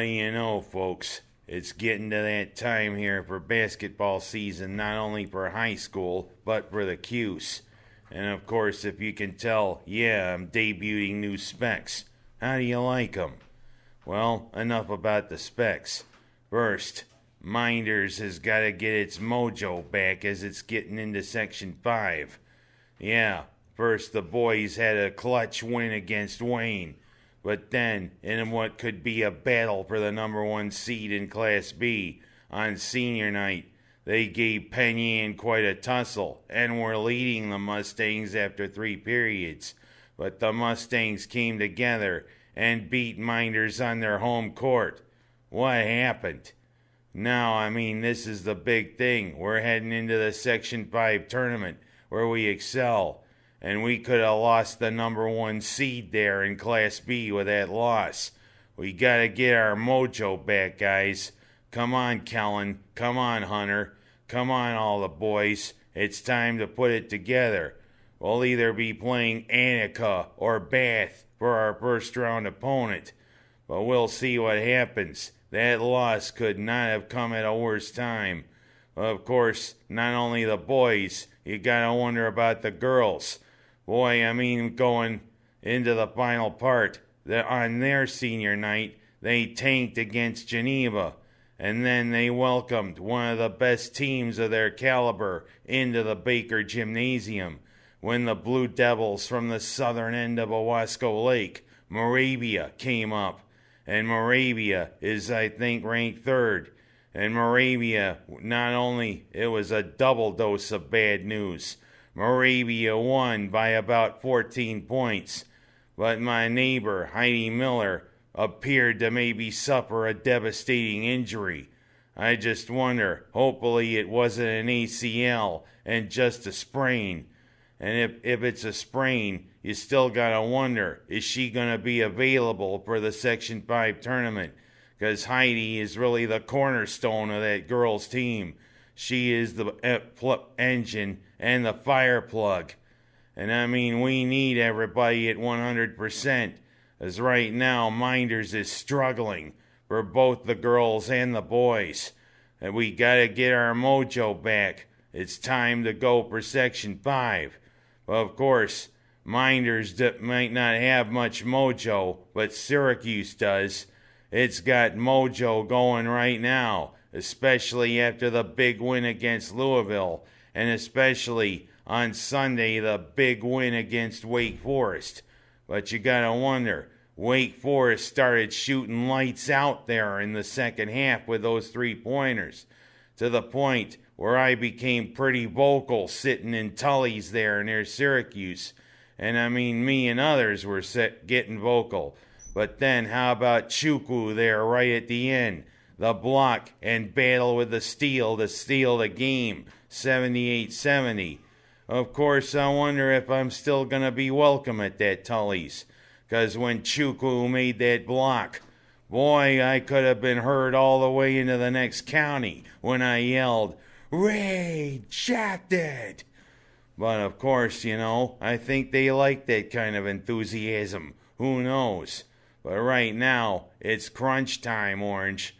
What do you know, folks? It's getting to that time here for basketball season, not only for high school, but for the Cuse. And of course, if you can tell, yeah, I'm debuting new specs. How do you like 'em? Well, enough about the specs. First, Mynderse has got to get its mojo back as it's getting into Section 5. Yeah, first the boys had a clutch win against Wayne. But then, in what could be a battle for the number one seed in Class B, on senior night, they gave Pennies quite a tussle and were leading the Mustangs after 3 periods. But the Mustangs came together and beat Mynderse on their home court. What happened? Now, this is the big thing. We're heading into the Section 5 tournament where we excel. And we could have lost the number one seed there in Class B with that loss. We gotta get our mojo back, guys. Come on, Kellen. Come on, Hunter. Come on, all the boys. It's time to put it together. We'll either be playing Annika or Bath for our first round opponent. But we'll see what happens. That loss could not have come at a worse time. Of course, not only the boys, you gotta wonder about the girls. Boy, going into the final part, on their senior night, they tanked against Geneva, and then they welcomed one of the best teams of their caliber into the Baker Gymnasium when the Blue Devils from the southern end of Owasco Lake, Moravia, came up. And Moravia is, I think, ranked 3rd. And Moravia, not only, it was a double dose of bad news. Moravia won by about 14 points, but my neighbor, Heidi Miller, appeared to maybe suffer a devastating injury. I just wonder, hopefully it wasn't an ACL and just a sprain. And if it's a sprain, you still gotta wonder, is she gonna be available for the Section 5 tournament? Because Heidi is really the cornerstone of that girls' team. She is the engine and the fire plug. And we need everybody at 100%. As right now, Mynderse is struggling for both the girls and the boys. And we gotta get our mojo back. It's time to go for Section 5. Well, of course, Mynderse might not have much mojo, but Syracuse does. It's got mojo going right now, especially after the big win against Louisville, and especially on Sunday, the big win against Wake Forest. But you gotta wonder, Wake Forest started shooting lights out there in the second half with those 3-pointers, to the point where I became pretty vocal sitting in Tully's there near Syracuse. And me and others were getting vocal. But then how about Chukwu there right at the end? The block and battle with the steal to steal the game, 78-70. Of course, I wonder if I'm still going to be welcome at that Tully's. Because when Chukwu made that block, boy, I could have been heard all the way into the next county when I yelled, "Ray, jacked it!" But of course, I think they like that kind of enthusiasm. Who knows? But right now, it's crunch time, Orange.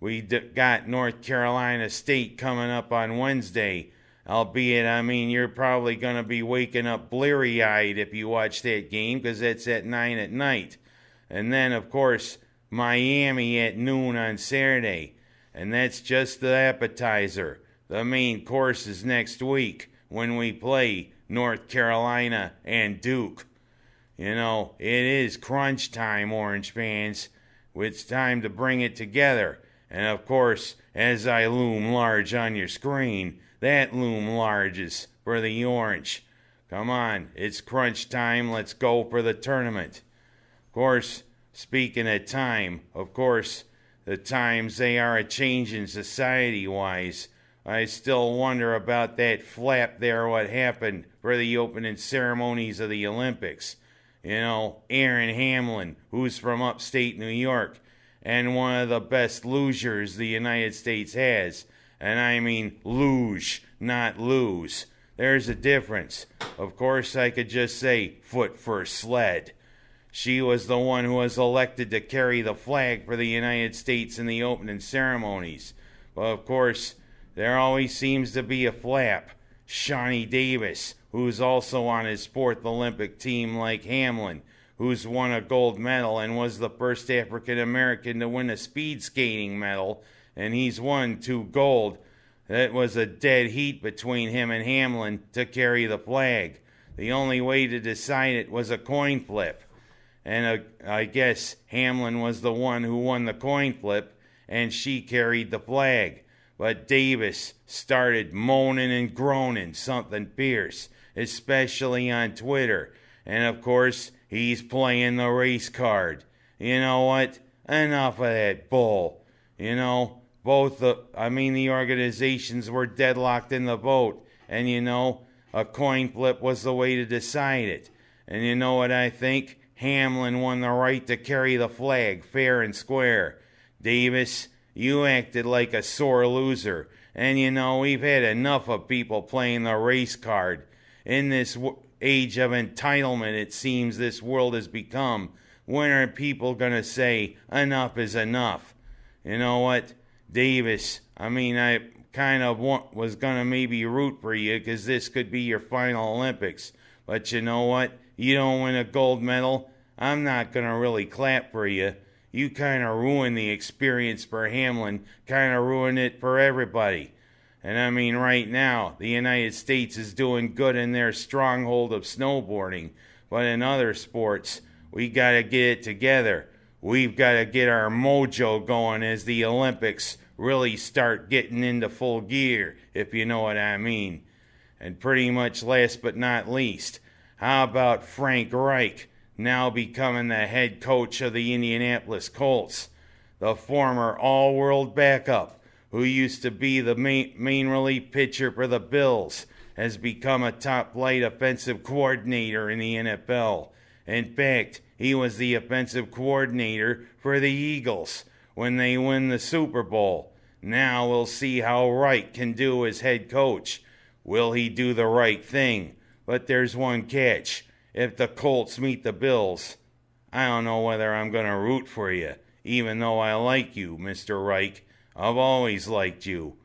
We got North Carolina State coming up on Wednesday. Albeit, you're probably going to be waking up bleary-eyed if you watch that game, because that's at 9 at night. And then, of course, Miami at noon on Saturday. And that's just the appetizer. The main course is next week when we play North Carolina and Duke. It is crunch time, Orange fans. It's time to bring it together. And of course, as I loom large on your screen, that loom large is for the Orange. Come on, it's crunch time. Let's go for the tournament. Of course, speaking of time, the times they are a-changing society-wise. I still wonder about that flap there, what happened for the opening ceremonies of the Olympics. Aaron Hamlin, who's from upstate New York, and one of the best lugers the United States has. And luge, not lose. There's a difference. Of course, I could just say foot first sled. She was the one who was elected to carry the flag for the United States in the opening ceremonies. But of course, there always seems to be a flap. Shawnee Davis, who's also on his 4th Olympic team like Hamlin, who's won a gold medal and was the first African American to win a speed skating medal, and he's won 2 gold. It was a dead heat between him and Hamlin to carry the flag. The only way to decide it was a coin flip. And I guess Hamlin was the one who won the coin flip, and she carried the flag. But Davis started moaning and groaning something fierce, especially on Twitter. And of course, he's playing the race card. You know what? Enough of that bull. You know, the organizations were deadlocked in the vote. And you know, a coin flip was the way to decide it. And you know what I think? Hamlin won the right to carry the flag fair and square. Davis, you acted like a sore loser. And you know, we've had enough of people playing the race card. In this age of entitlement, it seems this world has become. When are people going to say enough is enough? You know what, Davis, I kind of was going to maybe root for you because this could be your final Olympics. But you know what? You don't win a gold medal, I'm not going to really clap for you. You kind of ruined the experience for Hamlin, kind of ruined it for everybody. And right now, the United States is doing good in their stronghold of snowboarding. But in other sports, we got to get it together. We've got to get our mojo going as the Olympics really start getting into full gear, if you know what I mean. And pretty much last but not least, how about Frank Reich now becoming the head coach of the Indianapolis Colts? The former all-world backup who used to be the main relief pitcher for the Bills has become a top-flight offensive coordinator in the NFL. In fact, he was the offensive coordinator for the Eagles when they win the Super Bowl. Now we'll see how Reich can do as head coach. Will he do the right thing? But there's one catch. If the Colts meet the Bills, I don't know whether I'm going to root for you, even though I like you, Mr. Reich. I've always liked you.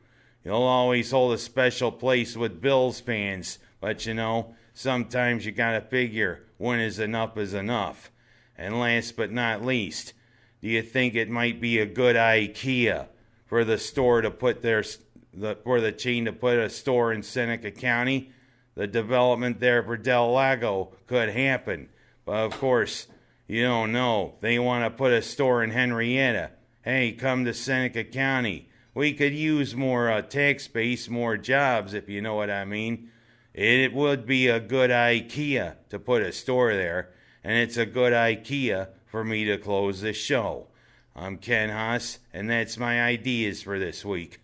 You'll always hold a special place with Bills fans, but you know, sometimes you gotta figure when is enough. And last but not least, do you think it might be a good idea for the store to put for the chain to put a store in Seneca County? The development there for Del Lago could happen. But of course, you don't know. They want to put a store in Henrietta. Hey, come to Seneca County. We could use more tax base, more jobs, if you know what I mean. It would be a good IKEA to put a store there. And it's a good IKEA for me to close this show. I'm Ken Haas, and that's my ideas for this week.